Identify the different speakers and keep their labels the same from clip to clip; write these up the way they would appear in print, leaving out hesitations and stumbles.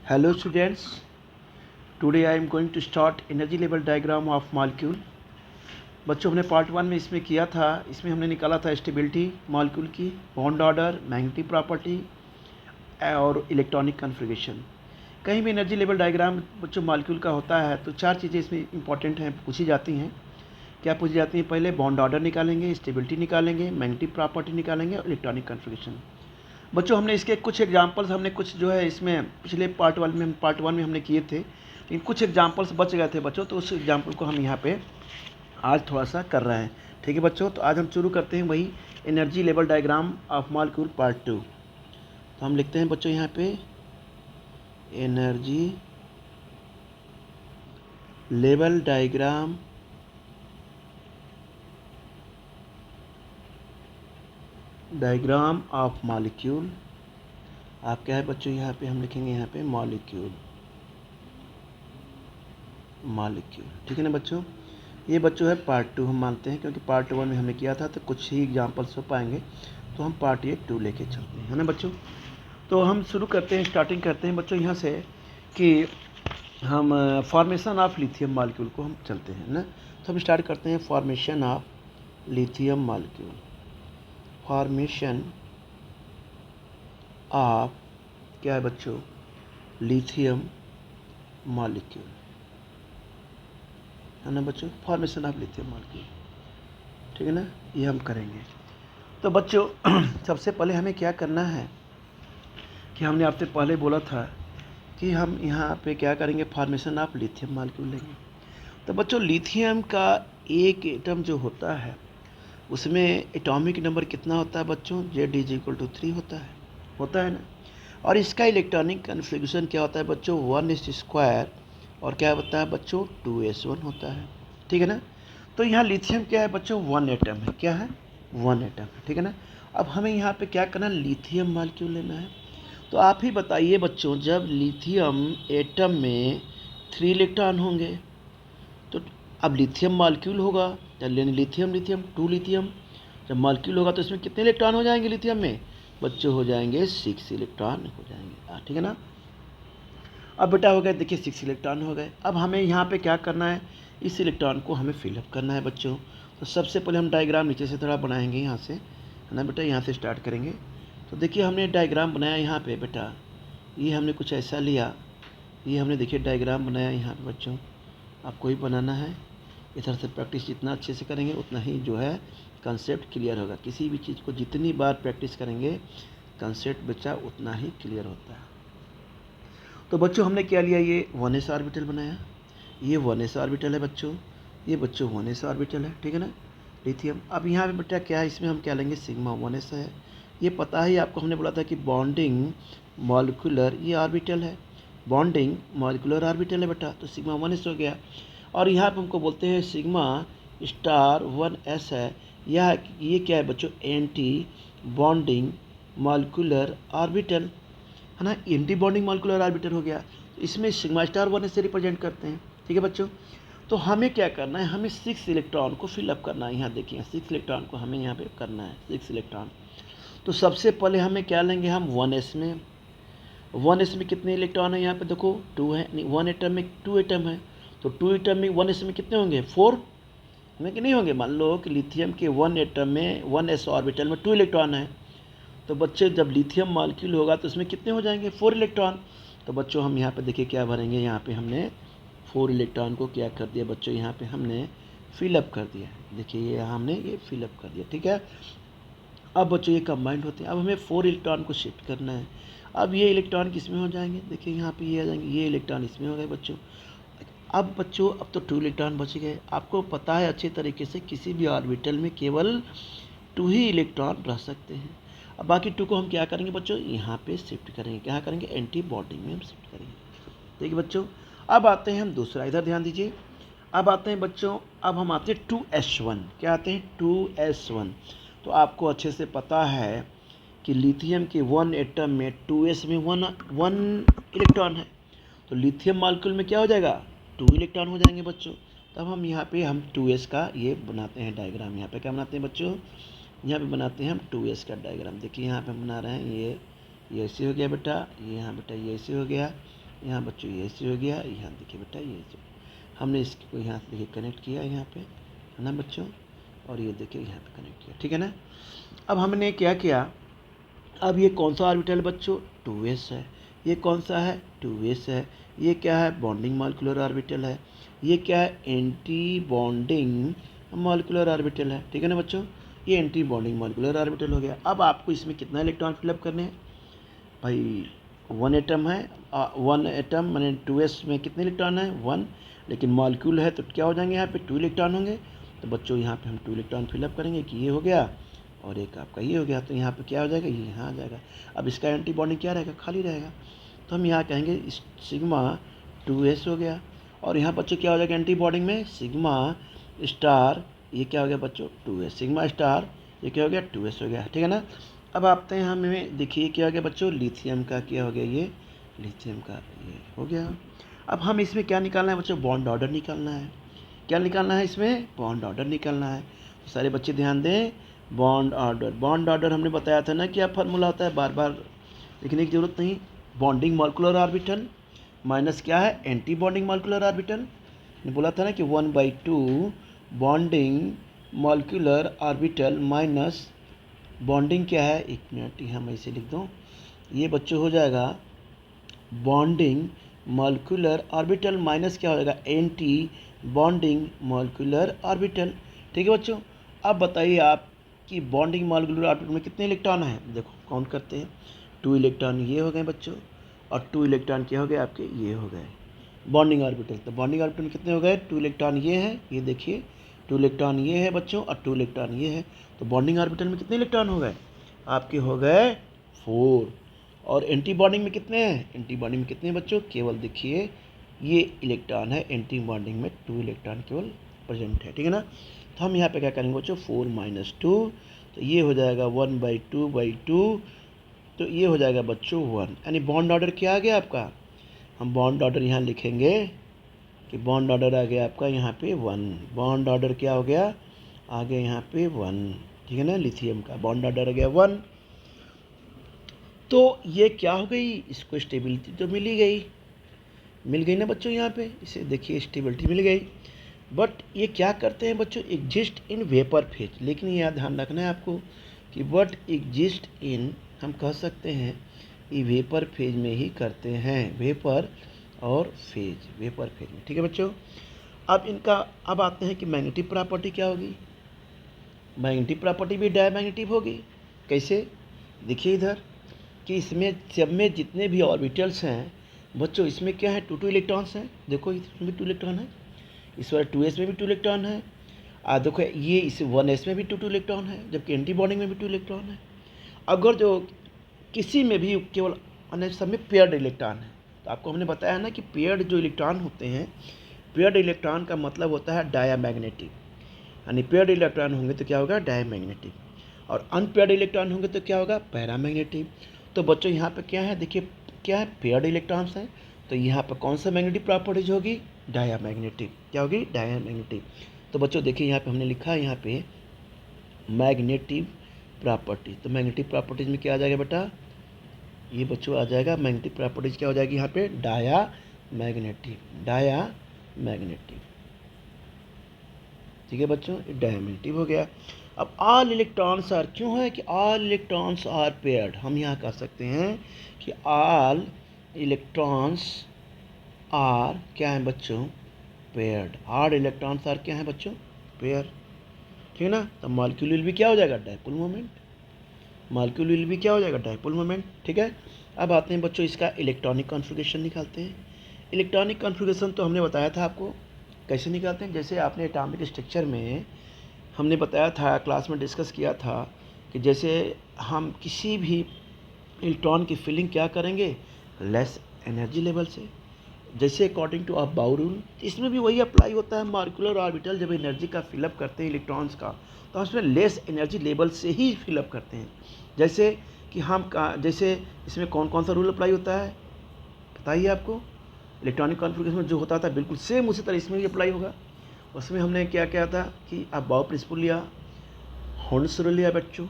Speaker 1: Hello students, today I am going to start energy level diagram of molecule। बच्चों हमने part 1 में इसमें किया था, इसमें हमने निकाला था स्टेबिलिटी मॉलिक्यूल की, बॉन्ड ऑर्डर, मैग्नेटिक प्रॉपर्टी और इलेक्ट्रॉनिक कॉन्फ़िगरेशन। कहीं भी एनर्जी लेवल डायग्राम बच्चों मॉलिक्यूल का होता है तो चार चीज़ें इसमें इंपॉर्टेंट हैं, पूछी जाती हैं। क्या पूछी जाती हैं? पहले बॉन्ड ऑर्डर निकालेंगे, स्टेबिलिटी निकालेंगे, मैग्नेटिक प्रॉपर्टी निकालेंगे और इलेक्ट्रॉनिक कॉन्फ़िगरेशन। बच्चों हमने इसके कुछ एग्जांपल्स हमने कुछ जो है इसमें पिछले पार्ट वन में हमने किए थे, लेकिन कुछ एग्जांपल्स बच गए थे बच्चों, तो उस एग्जांपल को हम यहाँ पे आज थोड़ा सा कर रहे हैं। ठीक है बच्चों, तो आज हम शुरू करते हैं वही energy level diagram of molecule part 2। तो हम लिखते हैं बच्चों यहाँ पे energy level diagram of molecule. आप क्या है बच्चों यहाँ पे हम लिखेंगे यहाँ पे मॉलिक्यूल। ठीक है ना बच्चों। ये बच्चों है पार्ट 2 हम मानते हैं, क्योंकि पार्ट 1 में हमने किया था तो कुछ ही एग्जांपल्स हो पाएंगे, तो हम पार्ट 2 लेके चलते हैं, है ना बच्चों। तो हम शुरू करते हैं, स्टार्टिंग करते हैं बच्चों यहाँ से कि हम फॉर्मेशन ऑफ लिथियम मॉलिक्यूल को हम चलते हैं ना। तो हम स्टार्ट करते हैं formation of lithium molecule. Formation of क्या है बच्चों? लिथियम मॉलिक्यूल, है ना बच्चों। फॉर्मेशन ऑफ लिथियम मॉलिक्यूल, ठीक है ना, ये हम करेंगे। तो बच्चों सबसे पहले हमें क्या करना है कि हमने आपसे पहले बोला था कि हम यहाँ पे क्या करेंगे, फॉर्मेशन ऑफ लिथियम मॉलिक्यूल लेंगे। तो बच्चों लिथियम का एक एटम जो होता है उसमें एटॉमिक नंबर कितना होता है बच्चों? Z=3 होता है ना। और इसका इलेक्ट्रॉनिक कन्फिग्रेशन क्या होता है बच्चों? 1s² और क्या होता है बच्चों? 2s1 होता है, ठीक है ना। तो यहाँ लिथियम क्या है बच्चों? 1 एटम है। क्या है? 1 एटम है, ठीक है ना। अब हमें यहाँ पे क्या करना है? लिथियम मॉलिक्यूल लेना है। तो आप ही बताइए बच्चों, जब लिथियम एटम में 3 इलेक्ट्रॉन होंगे तो अब लिथियम मॉलिक्यूल होगा, यानी लिथियम लिथियम 2 लिथियम जब मॉलिक्यूल होगा तो इसमें कितने इलेक्ट्रॉन हो जाएंगे लिथियम में? बच्चों हो जाएंगे 6 इलेक्ट्रॉन हो जाएंगे, ठीक है ना। अब बेटा हो गए, देखिए 6 इलेक्ट्रॉन हो गए। अब हमें यहाँ पे क्या करना है? इस इलेक्ट्रॉन को हमें फिलअप करना है बच्चों। तो सबसे पहले हम डायग्राम नीचे से थोड़ा बनाएंगे यहाँ से, है ना बेटा। यहाँ से स्टार्ट करेंगे। तो देखिए हमने डायग्राम बनाया यहाँ पे बेटा, ये हमने कुछ ऐसा लिया, ये हमने देखिए डायग्राम बनाया यहाँ पे बच्चों। आपको ही बनाना है। इस तरह से प्रैक्टिस जितना अच्छे से करेंगे उतना ही जो है कंसेप्ट क्लियर होगा। किसी भी चीज़ को जितनी बार प्रैक्टिस करेंगे कंसेप्ट बच्चा उतना ही क्लियर होता है। तो बच्चों हमने क्या लिया? ये 1s ऑर्बिटल बनाया, ये 1s ऑर्बिटल है बच्चों, ये बच्चों 1s ऑर्बिटल है, ठीक है ना, लिथियम। अब यहाँ पे बेटा क्या है, इसमें हम क्या लेंगे? सिग्मा 1s है। ये पता ही आपको, हमने बोला था कि बॉन्डिंग मॉलिक्यूलर ये ऑर्बिटल है, बॉन्डिंग मॉलिक्यूलर ऑर्बिटल है बेटा, तो सिग्मा 1s हो गया। और यहाँ पे हमको बोलते हैं सिग्मा स्टार 1s है। यह ये क्या है बच्चों? एंटी बॉन्डिंग मॉलिक्यूलर ऑर्बिटल, है ना। एंटी बॉन्डिंग मॉलिक्यूलर ऑर्बिटल हो गया। इसमें सिग्मा स्टार 1s से रिप्रेजेंट करते हैं, ठीक है बच्चों। तो हमें क्या करना है? हमें 6 इलेक्ट्रॉन को फिलअप करना है। यहाँ देखिए 6 इलेक्ट्रॉन को हमें यहाँ पे करना है, 6 इलेक्ट्रॉन। तो सबसे पहले हमें क्या लेंगे हम? 1s में। 1s में कितने इलेक्ट्रॉन है? यहाँ पे देखो 2 है, नहीं 1 एटम में 2 एटम है। तो 2 एटम में 1s में कितने होंगे? 4 में कि नहीं होंगे? मान लो कि लिथियम के 1 एटम में 1s ऑर्बिटल में 2 इलेक्ट्रॉन है। तो बच्चे जब लिथियम मॉलिक्यूल होगा तो इसमें कितने हो जाएंगे? 4 इलेक्ट्रॉन। तो बच्चों हम यहाँ पे देखिए क्या भरेंगे, यहाँ पे हमने 4 इलेक्ट्रॉन को क्या कर दिया बच्चों? यहाँ पे हमने फिलअप कर दिया। देखिए ये हमने ये फिलअप कर दिया, ठीक है। अब बच्चों ये कंबाइंड होते हैं। अब हमें 4 इलेक्ट्रॉन को शिफ्ट करना है। अब ये इलेक्ट्रॉन किस में हो जाएंगे? देखिए यहाँ पे ये आ जाएंगे, ये इलेक्ट्रॉन इसमें हो गए बच्चों। अब बच्चों अब तो 2 इलेक्ट्रॉन बच गए। आपको पता है अच्छे तरीके से किसी भी ऑर्बिटल में केवल 2 ही इलेक्ट्रॉन रह सकते हैं। अब बाकी 2 को हम क्या करेंगे बच्चों? यहाँ पे शिफ्ट करेंगे। क्या करेंगे? एंटी बॉन्डिंग में हम शिफ्ट करेंगे, ठीक है बच्चों। अब आते हैं हम दूसरा, इधर ध्यान दीजिए। अब आते हैं बच्चों, अब हम आते हैं 2s1। क्या आते हैं? 2s1। तो आपको अच्छे से पता है कि लिथियम के 1 एटम में 2s में 1 इलेक्ट्रॉन है। तो लिथियम मॉलिक्यूल में क्या हो जाएगा? 2 इलेक्ट्रॉन हो जाएंगे बच्चों। तब हम यहाँ पे हम 2s का ये बनाते हैं डायग्राम। यहाँ पे क्या बनाते हैं बच्चों? यहाँ पे बनाते हैं हम 2s का डायग्राम। देखिए यहाँ पे हम बना रहे हैं, ये ऐसे हो गया बेटा, ये यहाँ बेटा ये ऐसे हो गया, यहाँ बच्चों ये ऐसे हो गया, यहाँ देखिए बेटा ये ऐसे हमने इसको यहाँ से देखिए कनेक्ट किया यहाँ पे, है ना बच्चों, और ये देखिए यहाँ पे कनेक्ट किया, ठीक है ना। अब हमने क्या किया, अब ये कौन सा ऑर्बिटल बच्चों, 2s है। ये कौन सा है, 2s है। ये क्या है, बॉन्डिंग मॉलिक्यूलर ऑर्बिटल है। ये क्या है, एंटी बॉन्डिंग मॉलिक्यूलर ऑर्बिटल है, ठीक है ना बच्चों। ये एंटी बॉन्डिंग मॉलिक्यूलर ऑर्बिटल हो गया। अब आपको इसमें कितना इलेक्ट्रॉन फिलअप करने हैं भाई, 1 एटम है, 1 एटम मैंने 2s में कितने इलेक्ट्रॉन है, 1, लेकिन मॉलिक्यूल है तो क्या हो जाएंगे यहाँ पे 2 इलेक्ट्रॉन होंगे। तो बच्चों यहाँ पे हम 2 इलेक्ट्रॉन फिलअप करेंगे कि ये हो गया और एक आपका ये हो गया, तो यहाँ पे क्या हो जाएगा, ये यहाँ आ जाएगा। अब इसका एंटी बॉन्डिंग क्या रहेगा, खाली रहेगा, तो हम यहाँ कहेंगे सिग्मा 2s हो गया। और यहाँ बच्चों क्या हो जाएगा एंटी बॉन्डिंग में, सिग्मा स्टार, ये क्या हो गया बच्चों 2s, सिग्मा स्टार ये क्या हो गया 2s हो गया, ठीक है ना। अब आते हैं हमें, देखिए क्या हो गया बच्चों, लिथियम का क्या हो गया, ये लिथियम का ये हो गया। अब हम इसमें क्या निकालना है बच्चों, बॉन्ड ऑर्डर निकालना है। क्या निकालना है इसमें, बॉन्ड ऑर्डर निकालना है। तो सारे बच्चे ध्यान दें, बॉन्ड ऑर्डर, बॉन्ड ऑर्डर हमने बताया था ना क्या फार्मूला होता है, बार बार लिखने की जरूरत नहीं। बॉन्डिंग मॉलिक्यूलर ऑर्बिटल माइनस क्या है, एंटी बॉन्डिंग मॉलिक्यूलर ऑर्बिटल। ने बोला था ना कि 1/2 bonding molecular orbital minus bonding क्या है, 1 मिनट यहाँ मैं इसे लिख दूँ, ये बच्चों हो जाएगा बॉन्डिंग मॉलिक्यूलर ऑर्बिटल माइनस क्या हो जाएगा, एंटी बॉन्डिंग मॉलिक्यूलर ऑर्बिटल, ठीक है बच्चों। अब बताइए आप कि बॉन्डिंग मॉलिक्यूलर ऑर्बिटल में कितने इलेक्ट्रॉन हैं, देखो काउंट करते हैं, 2 इलेक्ट्रॉन ये हो गए बच्चों, और 2 इलेक्ट्रॉन क्या हो गए आपके, ये हो गए बॉन्डिंग ऑर्बिटल। तो बॉन्डिंग ऑर्बिटल में कितने हो गए, 2 इलेक्ट्रॉन ये है, ये देखिए 2 इलेक्ट्रॉन ये है बच्चों, और 2 इलेक्ट्रॉन ये है। तो बॉन्डिंग ऑर्बिटल में कितने इलेक्ट्रॉन हो गए आपके, हो गए 4। और एंटी बॉन्डिंग में कितने हैं, एंटी बॉन्डिंग में कितने हैं बच्चों, केवल देखिए ये इलेक्ट्रॉन है, एंटी बॉन्डिंग में 2 इलेक्ट्रॉन केवल प्रेजेंट है, ठीक है ना। तो हम यहाँ पे क्या करेंगे बच्चों, 4 - 2, तो ये हो जाएगा 1/2/2, तो ये हो जाएगा बच्चों 1, यानी बॉन्ड ऑर्डर क्या आ गया आपका, हम बॉन्ड ऑर्डर यहाँ लिखेंगे कि बॉन्ड ऑर्डर आ गया आपका यहाँ पे 1, बॉन्ड ऑर्डर क्या हो गया, आ गया यहाँ पे 1, ठीक है ना। लिथियम का बॉन्ड ऑर्डर आ गया 1। तो ये क्या हो गई, इसको स्टेबिलिटी तो मिल गई ना बच्चों, यहाँ पे इसे देखिए स्टेबिलिटी मिल गई। बट ये क्या करते हैं बच्चों, एग्जिस्ट इन वेपर फेज, लेकिन यह ध्यान रखना है आपको कि बट एग्जिस्ट इन, हम कह सकते हैं ये वेपर फेज में ही करते हैं, वेपर और फेज, वेपर फेज में, ठीक है बच्चों। अब इनका, अब आते हैं कि मैग्नेटिक प्रॉपर्टी क्या होगी, मैग्नेटिक प्रॉपर्टी भी डायमैग्नेटिक होगी। कैसे, देखिए इधर कि इसमें सब में जितने भी ऑर्बिटल्स हैं बच्चों, इसमें क्या है, 2 इलेक्ट्रॉन्स हैं, देखो इसमें 2 इलेक्ट्रॉन है, इस वाले 2s में भी 2 इलेक्ट्रॉन है, देखो ये इस 1s में भी 2 इलेक्ट्रॉन है, जबकि एंटी बॉन्डिंग में भी 2 इलेक्ट्रॉन है। अगर जो किसी में भी केवल अन्य सब में पेयर्ड इलेक्ट्रॉन है, तो आपको हमने बताया ना कि पेयर्ड जो इलेक्ट्रॉन होते हैं, पेयर्ड इलेक्ट्रॉन का मतलब होता है डायामैग्नेटिक, यानी पेयर्ड इलेक्ट्रॉन होंगे तो क्या होगा, डायमैग्नेटिक, और अनपेयर्ड इलेक्ट्रॉन होंगे तो क्या होगा, पैरामैग्नेटिक। तो बच्चों यहाँ पे क्या है, देखिए क्या है, पेयर्ड इलेक्ट्रॉन्स हैं, तो यहाँ पर कौन सा मैग्नेटिक प्रॉपर्टीज होगी, डायामैग्नेटिक, क्या होगी, डायामैग्नेटिक। तो बच्चों देखिए यहाँ पे हमने लिखा है यहाँ पे मैग्नेटिक प्रॉपर्टी, तो मैग्नेटिक प्रॉपर्टीज में क्या आ जाएगा बेटा, ये बच्चों आ जाएगा मैग्नेटिक प्रॉपर्टीज क्या हो जाएगी यहाँ पे, डायामैग्नेटिक, डायामैग्नेटिक, ठीक है बच्चों, डायमैग्नेटिक हो गया। अब ऑल इलेक्ट्रॉन्स आर, क्यों है कि ऑल इलेक्ट्रॉन्स आर पेयर्ड, हम यहाँ कह सकते हैं कि ऑल इलेक्ट्रॉन्स आर क्या है बच्चों, पेयर्ड, ऑल इलेक्ट्रॉन्स आर क्या है बच्चों, पेयर, ठीक है ना। तो मॉलिक्यूल विल भी क्या हो जाएगा, डायपोल मोमेंट, मॉलिक्यूल विल भी क्या हो जाएगा, डायपोल मोमेंट, ठीक है। अब आते हैं बच्चों इसका इलेक्ट्रॉनिक कॉन्फ़िगरेशन निकालते हैं। इलेक्ट्रॉनिक कॉन्फ़िगरेशन तो हमने बताया था आपको कैसे निकालते हैं, जैसे आपने एटॉमिक स्ट्रक्चर में हमने बताया था, क्लास में डिस्कस किया था कि जैसे हम किसी भी इलेक्ट्रॉन की फिलिंग क्या करेंगे, लेस एनर्जी लेवल से, जैसे अकॉर्डिंग टू आप बाउ रूल, इसमें भी वही अप्लाई होता है। मॉलिक्यूलर ऑर्बिटल जब एनर्जी का फिलअप करते हैं इलेक्ट्रॉन्स का, तो हम उसमें लेस एनर्जी लेवल से ही फिलअप करते हैं। जैसे कि हम जैसे इसमें कौन कौन सा रूल अप्लाई होता है बताइए आपको, इलेक्ट्रॉनिक कॉन्फ़िगरेशन में जो होता था बिल्कुल सेम उसी तरह इसमें भी अप्लाई होगा। उसमें हमने क्या क्या था कि आप बाउ प्रिंसिपल लिया, हॉर्न्स रूल लिया बच्चों,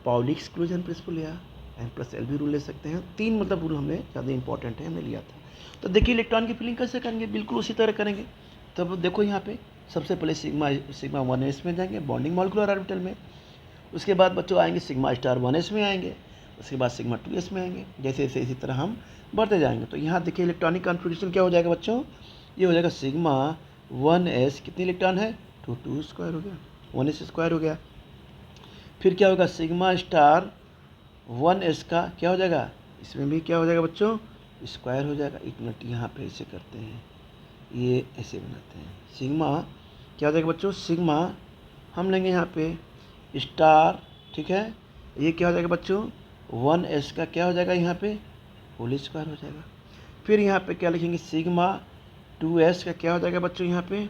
Speaker 1: पाउली एक्सक्लूजन प्रिंसिपल लिया, N+L भी रूल ले सकते हैं। 3 मतलब रूल हमने ज़्यादा इंपॉर्टेंट है, हमने लिया था। तो देखिए इलेक्ट्रॉन की फिलिंग कैसे करेंगे, बिल्कुल उसी तरह करेंगे। तब देखो यहाँ पे सबसे पहले सिग्मा 1s में जाएंगे बॉन्डिंग मॉलिक्यूलर ऑर्बिटल में। उसके बाद बच्चों आएंगे सिग्मा स्टार 1s में आएंगे, उसके बाद सिग्मा 2s में आएंगे। जैसे जैसे इसी तरह हम बढ़ते जाएंगे। तो यहाँ देखिए इलेक्ट्रॉनिक कॉन्फ़िगरेशन क्या हो जाएगा बच्चों, ये हो जाएगा सिग्मा 1s कितने इलेक्ट्रॉन है, 2 स्क्वायर हो गया, 1s स्क्वायर हो गया। फिर क्या होगा सिग्मा स्टार 1s का क्या हो जाएगा, इसमें भी क्या हो जाएगा बच्चों, स्क्वायर हो जाएगा। एक मिनट यहाँ पे ऐसे करते हैं, ये ऐसे बनाते हैं। सिग्मा क्या हो जाएगा बच्चों, सिग्मा हम लेंगे यहाँ पे स्टार, ठीक है। ये क्या हो जाएगा बच्चों, 1s का क्या हो जाएगा यहाँ पे, होल स्क्वायर हो जाएगा। फिर यहाँ पे क्या लिखेंगे, सिग्मा 2s का क्या हो जाएगा बच्चों, यहाँ पे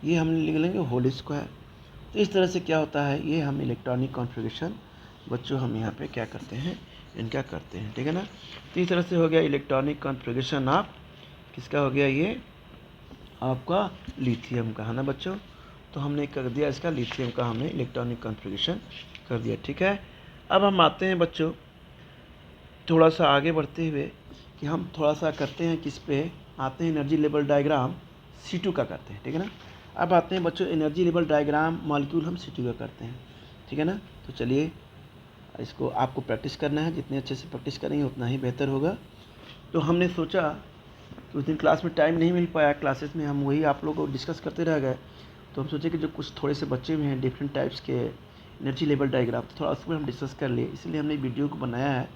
Speaker 1: ये हम लिख लेंगे होल स्क्वायर। तो इस तरह से क्या होता है, ये हम इलेक्ट्रॉनिक कॉन्फ़िगरेशन बच्चों हम यहाँ पे क्या करते हैं, इनका करते हैं, ठीक है ना। तो इस तरह से हो गया इलेक्ट्रॉनिक कॉन्फ़िगरेशन आप किसका हो गया, ये आपका लिथियम का है ना बच्चों। तो हमने कर दिया इसका लिथियम का, हमने इलेक्ट्रॉनिक कॉन्फ़िगरेशन कर दिया, ठीक है। अब हम आते हैं बच्चों थोड़ा सा आगे बढ़ते हुए कि हम थोड़ा सा करते हैं किस पे, आते हैं एनर्जी लेवल डायग्राम C2 का करते हैं, ठीक है ना। अब आते हैं बच्चों एनर्जी लेवल डायग्राम मॉलिक्यूल हम C2 का करते हैं, ठीक है ना। तो चलिए इसको आपको प्रैक्टिस करना है, जितने अच्छे से प्रैक्टिस करेंगे उतना ही बेहतर होगा। तो हमने सोचा कि उस दिन क्लास में टाइम नहीं मिल पाया, क्लासेस में हम वही आप लोगों को डिस्कस करते रह गए। तो हम सोचे कि जो कुछ थोड़े से बच्चे भी हैं डिफरेंट टाइप्स के एनर्जी लेवल डायग्राम, तो थोड़ा उसमें हम डिस्कस कर लिए, इसलिए हमने वीडियो को बनाया है।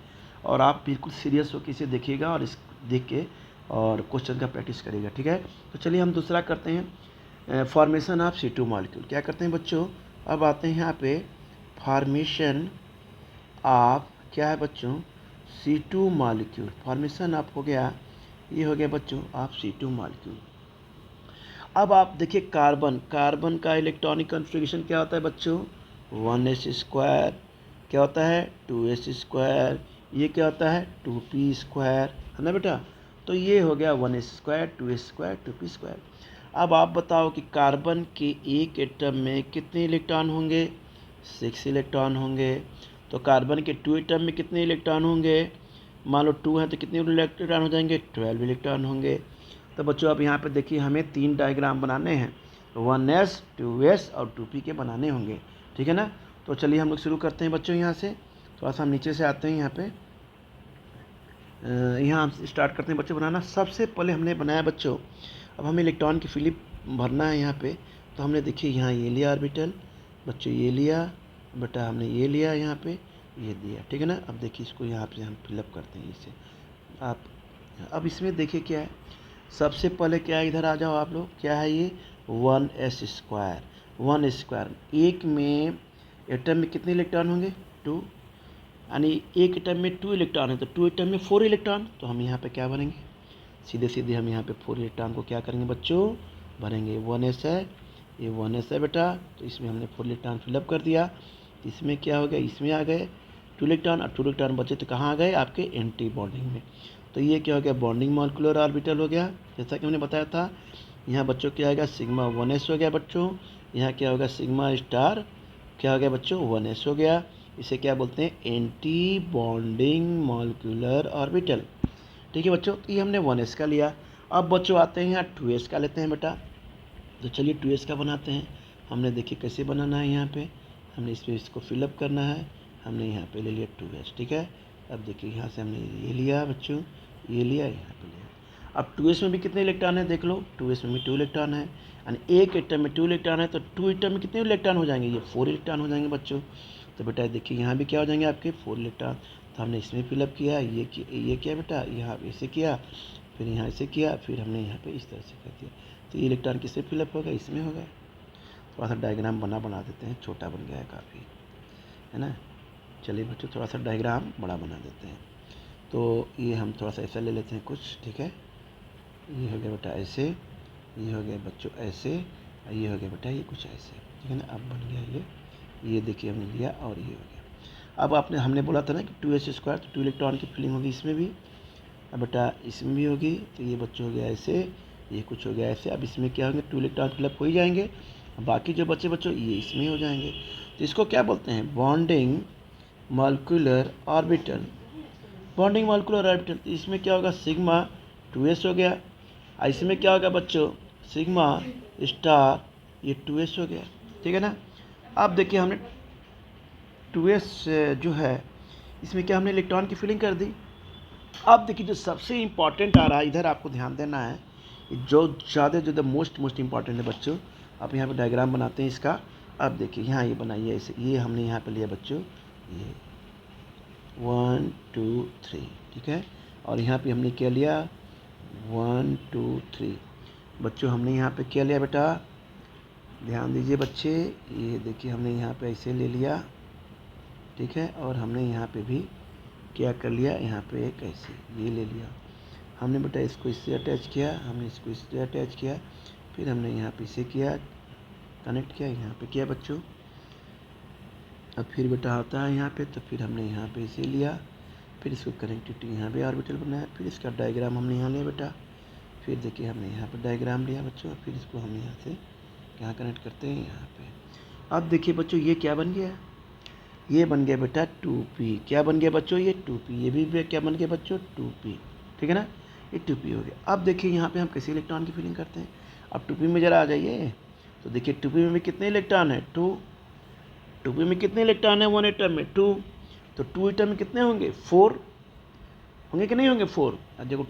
Speaker 1: और आप बिल्कुल सीरियस होकर इसे देखिएगा और इस देख के और क्वेश्चन का प्रैक्टिस करिएगा, ठीक है। तो चलिए हम दूसरा करते हैं फॉर्मेशन ऑफ C2 मॉलिक्यूल। क्या करते हैं बच्चों, अब आते हैं यहाँ पे फॉर्मेशन ऑफ क्या है बच्चों, C2 मॉलिक्यूल। फॉर्मेशन ऑफ हो गया, ये हो गया बच्चों ऑफ C2 मॉलिक्यूल। अब आप देखिए कार्बन का इलेक्ट्रॉनिक कॉन्फ़िगरेशन क्या होता है बच्चों, 1s स्क्वायर, क्या होता है 2s स्क्वायर, ये क्या होता है 2p स्क्वायर, है ना बेटा। तो ये हो गया 1s square, 2s square, 2p square. अब आप बताओ कि कार्बन के एक एटम में कितने इलेक्ट्रॉन होंगे, 6 इलेक्ट्रॉन होंगे। तो कार्बन के 2 एटम में कितने इलेक्ट्रॉन होंगे, मान लो 2 हैं तो कितने इलेक्ट्रॉन हो जाएंगे, 12 इलेक्ट्रॉन होंगे। तो बच्चों अब यहाँ पे देखिए हमें 3 डायग्राम बनाने हैं, 1s 2s और 2p के बनाने होंगे, ठीक है ना। तो चलिए हम लोग शुरू करते हैं बच्चों, यहाँ से थोड़ा सा हम नीचे से आते हैं यहाँ पे, यहाँ हम स्टार्ट करते हैं बच्चों बनाना। सबसे पहले हमने बनाया बच्चों, अब हमें इलेक्ट्रॉन की फिलिप भरना है यहाँ पे। तो हमने देखिए यहाँ ये लिया ऑर्बिटल बच्चों, ये लिया बेटा, हमने ये लिया यहाँ पे, ये दिया, ठीक है ना। अब देखिए इसको यहाँ पे हम फिलअप करते हैं इसे आप। अब इसमें देखिए क्या है, सबसे पहले क्या है, इधर आ जाओ आप लोग, क्या है ये 1s स्क्वायर, 1 स्क्वायर। एक में एटम में कितने इलेक्ट्रॉन होंगे, 2, यानी एक एटम में 2 इलेक्ट्रॉन है तो 2 एटम में 4 इलेक्ट्रॉन। तो हम यहाँ पे क्या भरेंगे, सीधे सीधे हम यहाँ पे 4 इलेक्ट्रॉन को क्या करेंगे बच्चों, भरेंगे। 1s है, ये 1s है बेटा, तो इसमें हमने 4 इलेक्ट्रॉन फिलअप कर दिया। इसमें क्या हो गया, इसमें आ गए 2 इलेक्ट्रॉन और 2 इलेक्ट्रॉन बचे तो कहाँ आ गए, आपके एंटी बॉन्डिंग में। तो ये क्या हो गया, बॉन्डिंग मॉलिक्यूलर ऑर्बिटल हो गया, जैसा कि हमने बताया था। यहाँ बच्चों क्या आएगा, सिग्मा 1s हो गया बच्चों। यहाँ क्या होगा, सिग्मा स्टार क्या हो गया बच्चों, 1s हो गया। इसे क्या बोलते हैं, एंटी बॉन्डिंग मॉलिक्यूलर ऑर्बिटल, ठीक है बच्चों। तो ये हमने 1s का लिया। अब बच्चों आते हैं यहाँ 2s का लेते हैं बेटा। तो चलिए 2s का बनाते हैं। हमने देखिए कैसे बनाना है, यहाँ पे हमने इसमें इसको फिलअप करना है। हमने यहाँ पे ले लिया 2s, ठीक है। अब देखिए यहाँ से हमने ये लिया बच्चों, ये लिया, यहाँ पे लिया। अब 2s में भी कितने इलेक्ट्रॉन है देख लो, 2s में भी 2 इलेक्ट्रॉन है, यानी एक एटम में 2 इलेक्ट्रॉन है तो 2 एटम में कितने इलेक्ट्रॉन हो जाएंगे, ये 4 इलेक्ट्रॉन हो जाएंगे बच्चों। तो बेटा देखिए यहाँ भी क्या हो जाएंगे आपके 4 इलेक्ट्रॉन। तो हमने इसमें फिलअप किया, ये किया बेटा, यहाँ ऐसे किया, फिर यहाँ ऐसे किया, फिर हमने यहाँ पे इस तरह से कर दिया। तो ये इलेक्ट्रॉन किससे फिलअप होगा, इसमें होगा। थोड़ा सा डायग्राम बना देते हैं, छोटा बन गया है काफ़ी, है ना। चलिए बच्चों थोड़ा सा डायग्राम बड़ा बना देते हैं। तो ये हम थोड़ा सा ऐसा ले लेते हैं कुछ, ठीक है। ये हो गया बेटा ऐसे, ये हो गया बच्चों ऐसे, और ये हो गया बेटा ये कुछ ऐसे, ठीक है ना। अब बन गया ये देखिए हमने लिया और ये हो गया। अब हमने बोला था ना कि 2s स्क्वायर, तो 2 इलेक्ट्रॉन की फिलिंग होगी इसमें भी, अब बेटा इसमें भी होगी। तो ये बच्चों हो गया ऐसे, ये कुछ हो गया ऐसे। अब इसमें क्या होंगे, 2 इलेक्ट्रॉन फिलअप हो ही जाएंगे, बाकी जो बच्चे बच्चों ये इसमें हो जाएंगे। तो इसको क्या बोलते हैं, bonding molecular orbital, bonding molecular orbital. तो इसमें क्या होगा, सिग्मा 2s हो गया, और इसमें क्या होगा बच्चों, सिग्मा स्टार ये 2s हो गया, ठीक है ना। अब देखिए हमने 2s जो है इसमें क्या हमने इलेक्ट्रॉन की फिलिंग कर दी। अब देखिए जो सबसे इम्पॉर्टेंट आ रहा है, इधर आपको ध्यान देना है, जो ज़्यादा जो द मोस्ट इम्पॉर्टेंट है बच्चों। आप यहाँ पे डायग्राम बनाते हैं इसका। अब देखिए यहाँ ये बनाइए ऐसे, ये हमने यहाँ पे लिया बच्चों, ये 1 2 3, ठीक है। और यहाँ पे हमने क्या लिया, 1 2 3 बच्चों, हमने यहाँ पे क्या लिया बेटा, ध्यान दीजिए बच्चे, ये देखिए हमने यहाँ पे ऐसे ले लिया, ठीक है। और हमने यहाँ पे भी क्या कर लिया, यहाँ पे एक ऐसे ये ले लिया हमने बेटा, इसको इससे अटैच किया, हमने इसको इससे अटैच किया, फिर हमने यहाँ पे इसे किया, कनेक्ट किया, यहाँ पे किया बच्चों। अब फिर बेटा आता है यहाँ पे, तो फिर हमने यहाँ पे इसे लिया, फिर इसको कनेक्टिविटी यहाँ पे ऑर्बिटल बनाया, फिर इसका डायग्राम हमने यहाँ लिया बेटा, फिर देखिए हमने यहाँ पे डायग्राम लिया बच्चों, फिर इसको हम यहाँ से यहाँ कनेक्ट करते हैं यहाँ पे। अब देखिए बच्चों ये क्या बन गया, ये बन गया बेटा 2p। क्या बन गया बच्चों, ये 2p। ये भी क्या बन गया बच्चों, 2p, ठीक है ना, ये 2p हो गया। अब देखिए यहाँ पे हम कैसे इलेक्ट्रॉन की फिलिंग करते हैं। अब 2p में ज़रा आ जाइए, तो देखिए 2p में कितने इलेक्ट्रॉन है, 2। 2p में कितने इलेक्ट्रॉन है, 1 एटम में 2। तो 2 एटम में कितने होंगे, 4 होंगे कि नहीं होंगे, 4। अब देखो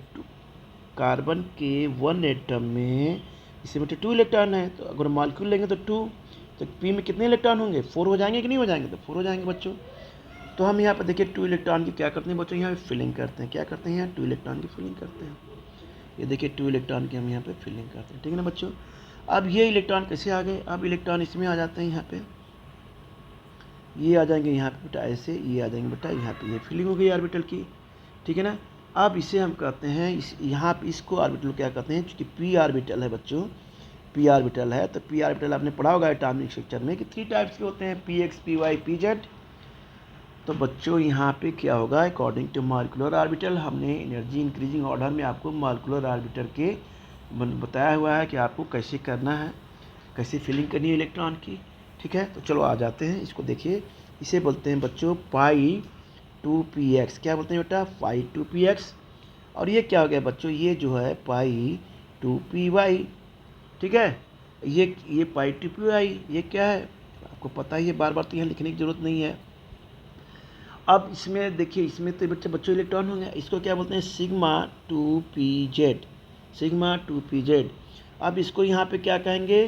Speaker 1: कार्बन के 1 एटम में इससे बेटे 2 इलेक्ट्रॉन है, तो अगर मॉलिक्यूल लेंगे तो 2, तो पी में कितने इलेक्ट्रॉन होंगे, 4 हो जाएंगे कि नहीं हो जाएंगे, तो 4 हो जाएंगे बच्चों। तो हम यहाँ पर देखिए 2 इलेक्ट्रॉन की क्या करते हैं बच्चों, यहाँ पे फिलिंग करते हैं। क्या करते हैं, यहाँ 2 इलेक्ट्रॉन की फिलिंग करते हैं। ये देखिए 2 इलेक्ट्रॉन की हम यहाँ पे फिलिंग करते हैं, ठीक है ना बच्चों। अब ये इलेक्ट्रॉन कैसे आ गए, अब इलेक्ट्रॉन इसमें आ जाते हैं, यहाँ पे ये आ जाएंगे यहाँ पे बेटा ऐसे, ये आ जाएंगे बेटा यहाँ पे, ये फिलिंग हो गई ऑर्बिटल की, ठीक है ना। अब इसे हम कहते हैं यहाँ पे इसको ऑर्बिटल क्या कहते हैं, क्योंकि पी ऑर्बिटल है बच्चों, पी ऑर्बिटल है। तो पी ऑर्बिटल आपने पढ़ा होगा एटॉमिक स्ट्रक्चर में कि 3 टाइप्स के होते हैं, P X, P Y, P Z. तो बच्चों यहाँ पे क्या होगा, अकॉर्डिंग टू मॉलिक्यूलर ऑर्बिटल, हमने एनर्जी इंक्रीजिंग ऑर्डर में आपको मॉलिक्यूलर ऑर्बिटल के बताया हुआ है कि आपको कैसे करना है, कैसे फिलिंग करनी है इलेक्ट्रॉन की, ठीक है। तो चलो आ जाते हैं, इसको देखिए, इसे बोलते हैं बच्चों पाई 2px। क्या बोलते हैं बेटा, पाई 2px। और ये क्या हो गया बच्चों, ये जो है पाई 2py, ठीक है। ये पाई 2py, ये क्या है आपको पता ही है, बार बार तो यहाँ लिखने की ज़रूरत नहीं है। अब इसमें देखिए, इसमें तो बच्चों इलेक्ट्रॉन होंगे, इसको क्या बोलते हैं, सिग्मा 2pz, सिग्मा 2pz। अब इसको यहाँ पे क्या कहेंगे,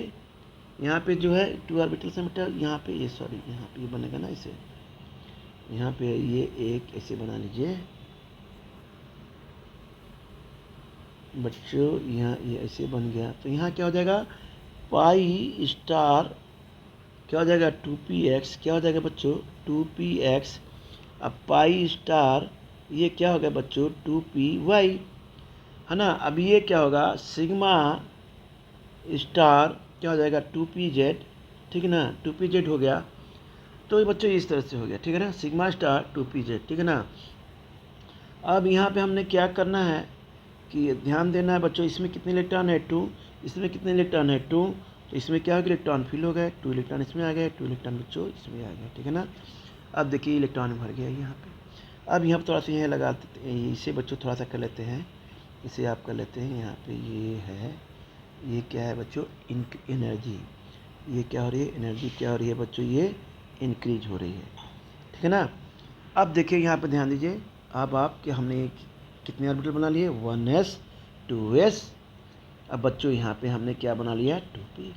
Speaker 1: यहाँ पे जो है 2 ऑर्बिटल से बेटा, यहाँ पे ये सॉरी यहाँ पे ये बनेगा ना, इसे यहाँ पे ये एक ऐसे बना लीजिए बच्चों, यहाँ ये ऐसे बन गया। तो यहाँ क्या हो जाएगा, पाई स्टार क्या हो जाएगा 2px, क्या हो जाएगा बच्चों 2px। अब पाई स्टार ये क्या हो गया बच्चों 2py, है ना। अब ये क्या होगा, सिग्मा स्टार क्या हो जाएगा 2pz, ठीक है ना, 2pz हो गया। तो ये बच्चों इस तरह से हो गया, ठीक है ना, सिग्मा स्टार 2pz, ठीक है ना। अब यहाँ पे हमने क्या करना है कि ध्यान देना है बच्चों, इसमें कितने इलेक्ट्रॉन है 2, इसमें कितने इलेक्ट्रॉन है 2। तो इसमें क्या हो गया, इलेक्ट्रॉन फिल हो गए, 2 इलेक्ट्रॉन इसमें आ गए, 2 इलेक्ट्रॉन बच्चों इसमें आ गए, ठीक है ना। अब देखिए इलेक्ट्रॉन भर गया यहाँ पे। अब यहाँ पर थोड़ा सा यहाँ लगा देते हैं, इसे बच्चों थोड़ा सा कर लेते हैं, इसे आप कर लेते हैं। यहाँ पे ये है, ये क्या है बच्चों, एनर्जी, ये क्या हो रही है, एनर्जी क्या हो रही है बच्चों, ये इंक्रीज हो रही है, ठीक है ना। अब देखिए यहाँ पे ध्यान दीजिए, अब आप कि हमने कितने ऑर्बिटल बना लिए, 1s 2s। अब बच्चों यहाँ पे हमने क्या बना लिया 2p।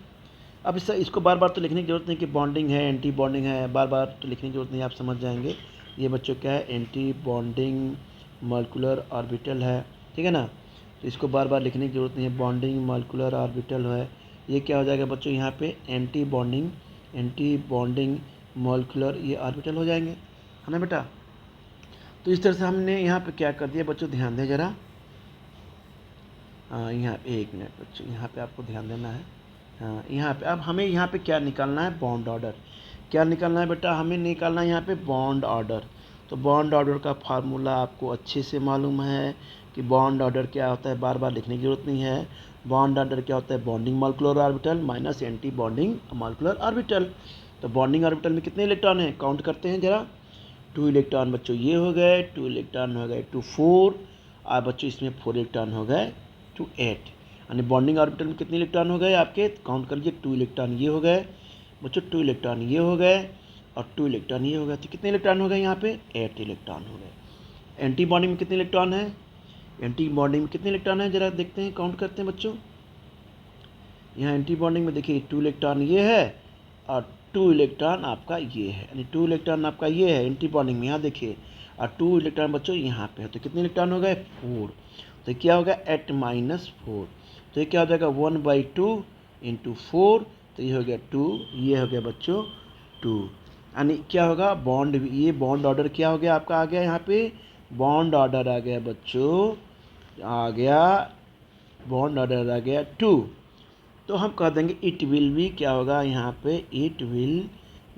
Speaker 1: अब इसको बार बार तो लिखने की जरूरत नहीं कि बॉन्डिंग है, एंटी बॉन्डिंग है, बार बार तो लिखने की जरूरत नहीं, आप समझ जाएंगे। ये बच्चों क्या है, एंटी बॉन्डिंग मॉलिक्यूलर ऑर्बिटल है, ठीक है ना। तो इसको बार बार लिखने की जरूरत नहीं है, बॉन्डिंग मॉलिक्यूलर ऑर्बिटल है। ये क्या हो जाएगा बच्चों, यहाँ पे एंटी बॉन्डिंग मॉलिक्यूलर ये ऑर्बिटल हो जाएंगे, है ना बेटा। तो इस तरह से हमने यहाँ पे क्या कर दिया बच्चों, ध्यान दें ज़रा। हाँ यहाँ पे 1 मिनट बच्चों, यहाँ पे आपको ध्यान देना है। हाँ यहाँ पे अब हमें यहाँ पे क्या निकालना है, बॉन्ड ऑर्डर। क्या निकालना है बेटा, हमें निकालना है यहाँ पे बॉन्ड ऑर्डर। तो बॉन्ड ऑर्डर का फार्मूला आपको अच्छे से मालूम है कि बॉन्ड ऑर्डर क्या होता है, बार बार लिखने की जरूरत नहीं है। बॉन्ड ऑर्डर क्या होता है, bonding molecular orbital minus anti bonding molecular orbital. तो बॉन्डिंग ऑर्बिटल में कितने इलेक्ट्रॉन हैं, काउंट करते हैं ज़रा। 2 इलेक्ट्रॉन बच्चों ये हो गए, 2 इलेक्ट्रॉन हो गए टू 4, और बच्चों इसमें 4 इलेक्ट्रॉन हो गए टू 8। यानी बॉन्डिंग ऑर्बिटल में कितने इलेक्ट्रॉन हो गए आपके, काउंट कर लीजिए। 2 इलेक्ट्रॉन ये हो गए बच्चों, 2 इलेक्ट्रॉन ये हो गए, और 2 इलेक्ट्रॉन ये हो गए। तो कितने इलेक्ट्रॉन हो गए यहाँ पे, 8 इलेक्ट्रॉन हो गए। एंटी बॉन्डिंग में कितने इलेक्ट्रॉन है, एंटी बॉन्डिंग में कितने इलेक्ट्रॉन है, जरा देखते हैं, काउंट करते हैं बच्चों। यहाँ एंटी बॉन्डिंग में देखिए 2 इलेक्ट्रॉन ये है, और 2 इलेक्ट्रॉन आपका ये है, यानी 2 इलेक्ट्रॉन आपका ये है एंटी बॉन्डिंग में, यहाँ देखिए, और 2 इलेक्ट्रॉन बच्चों यहाँ पे है। तो कितने इलेक्ट्रॉन हो गए, 4। तो क्या होगा 8-4, तो ये क्या हो जाएगा 1/2 इंटू 4, तो ये हो गया 2, ये हो गया बच्चों 2। यानी क्या होगा बॉन्ड, ये बॉन्ड ऑर्डर क्या हो गया आपका, आ गया यहाँ पे बॉन्ड ऑर्डर आ गया बच्चों, आ गया बॉन्ड ऑर्डर आ गया 2। तो हम कह देंगे इट विल बी, क्या होगा यहाँ पे, इट विल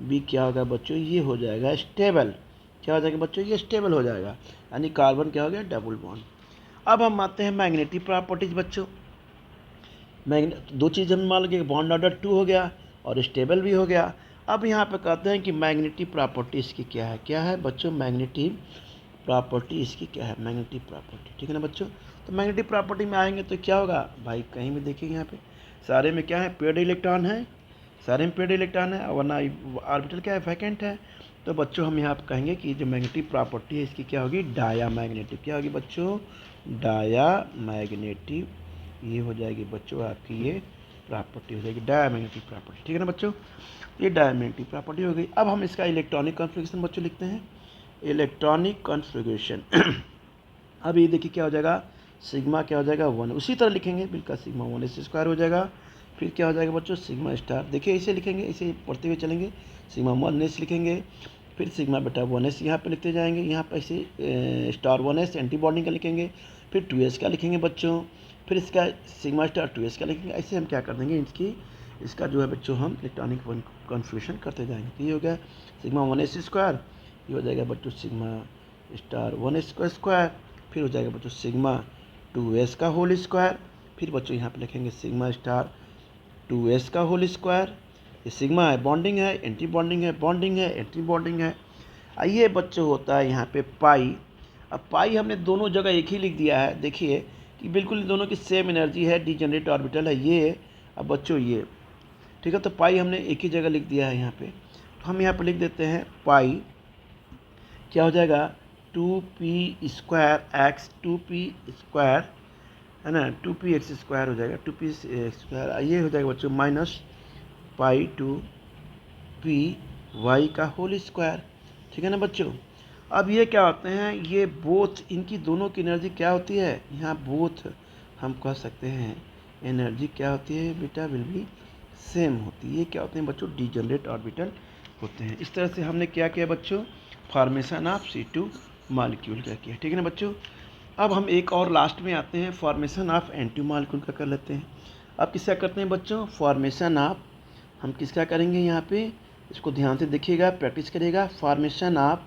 Speaker 1: बी क्या होगा बच्चों, ये हो जाएगा स्टेबल। क्या हो जाएगा बच्चों, ये स्टेबल हो जाएगा, यानी कार्बन क्या हो गया, डबल बॉन्ड। अब हम आते हैं मैग्नेटिक प्रॉपर्टीज बच्चों। दो चीज़ हम मान लीजिए, बॉन्ड ऑर्डर 2 हो गया और स्टेबल भी हो गया। अब यहाँ पे कहते हैं कि मैग्नेटिक प्रॉपर्टी इसकी क्या है, क्या है बच्चों, मैग्नेटिक प्रॉपर्टी इसकी क्या है, मैग्नेटिक प्रॉपर्टी, ठीक है ना बच्चों। तो मैग्नेटिक प्रॉपर्टी में आएंगे तो क्या होगा भाई, कहीं भी देखिए यहाँ पे सारे में क्या है, पेड इलेक्ट्रॉन है, सारे में पेड इलेक्ट्रॉन है, वरना ऑर्बिटल क्या है, वैकेंट है। तो बच्चों हम यहाँ पे कहेंगे कि जो मैग्नेटिक प्रॉपर्टी है इसकी क्या होगी, डाया मैग्नेटिक, क्या होगी बच्चों, डाया मैग्नेटिक, ये हो जाएगी बच्चों आपकी ये प्रॉपर्टी हो जाएगी डायमैग्नेटिक प्रॉपर्टी, ठीक है ना बच्चों। ये डायमैग्नेटिक प्रॉपर्टी हो गई। अब हम इसका इलेक्ट्रॉनिक कॉन्फ़िगरेशन बच्चों लिखते हैं, इलेक्ट्रॉनिक कॉन्फ़िगरेशन। अब ये देखिए क्या हो जाएगा, सिग्मा क्या हो जाएगा 1, उसी तरह लिखेंगे बिल्कुल, सिग्मा 1s² हो जाएगा। फिर क्या हो जाएगा बच्चों, सिग्मा स्टार, देखिए इसे लिखेंगे, इसे पढ़ते हुए चलेंगे, सिग्मा 1s लिखेंगे, फिर सिग्मा बेटा 1s यहाँ पे लिखते जाएंगे, यहाँ पर इसे स्टार 1s एंटी बॉन्डिंग का लिखेंगे, फिर 2s का लिखेंगे बच्चों, फिर इसका सिग्मा स्टार 2s का लिखेंगे। ऐसे हम क्या कर देंगे, इसका जो है बच्चों हम इलेक्ट्रॉनिक कॉन्फ़िगरेशन करते जाएंगे। तो ये हो गया सिग्मा 1s², ये हो जाएगा बच्चों सिग्मा स्टार 1s का स्क्वायर, फिर हो जाएगा बच्चों सिग्मा 2s का होल स्क्वायर, फिर बच्चों यहाँ पे लिखेंगे सिग्मा स्टार 2s का होल स्क्वायर। ये सिग्मा है, बॉन्डिंग है, एंटी बॉन्डिंग है, बॉन्डिंग है, एंटी बॉन्डिंग है। आइए बच्चों होता है यहाँ पे पाई। अब पाई हमने दोनों जगह एक ही लिख दिया है, देखिए कि बिल्कुल दोनों की सेम एनर्जी है, डिजेनरेट ऑर्बिटल है ये। अब बच्चों ये ठीक है, तो पाई हमने एक ही जगह लिख दिया है यहाँ पे, तो हम यहाँ पे लिख देते हैं पाई क्या हो जाएगा 2p² x, 2p² है ना, 2px² हो जाएगा, 2px², ये हो जाएगा बच्चों माइनस पाई 2py का होल स्क्वायर, ठीक है ना बच्चों। अब ये क्या होते हैं, ये बोथ, इनकी दोनों की एनर्जी क्या होती है, यहाँ बोथ हम कह सकते हैं एनर्जी क्या होती है बेटा, विल बी सेम होती है। ये क्या होते हैं बच्चों, डिजेनरेट ऑर्बिटल होते हैं। इस तरह से हमने क्या किया बच्चों, फॉर्मेशन ऑफ C2 मॉलिक्यूल का किया, ठीक है ना बच्चों। अब हम एक और लास्ट में आते हैं, फॉर्मेशन ऑफ N2 मॉलिक्यूल का कर लेते हैं। अब किसका करते हैं बच्चों, फॉर्मेशन ऑफ, हम किसका करेंगे यहाँ पे, इसको ध्यान से देखिएगा, प्रैक्टिस करिएगा। फॉर्मेशन ऑफ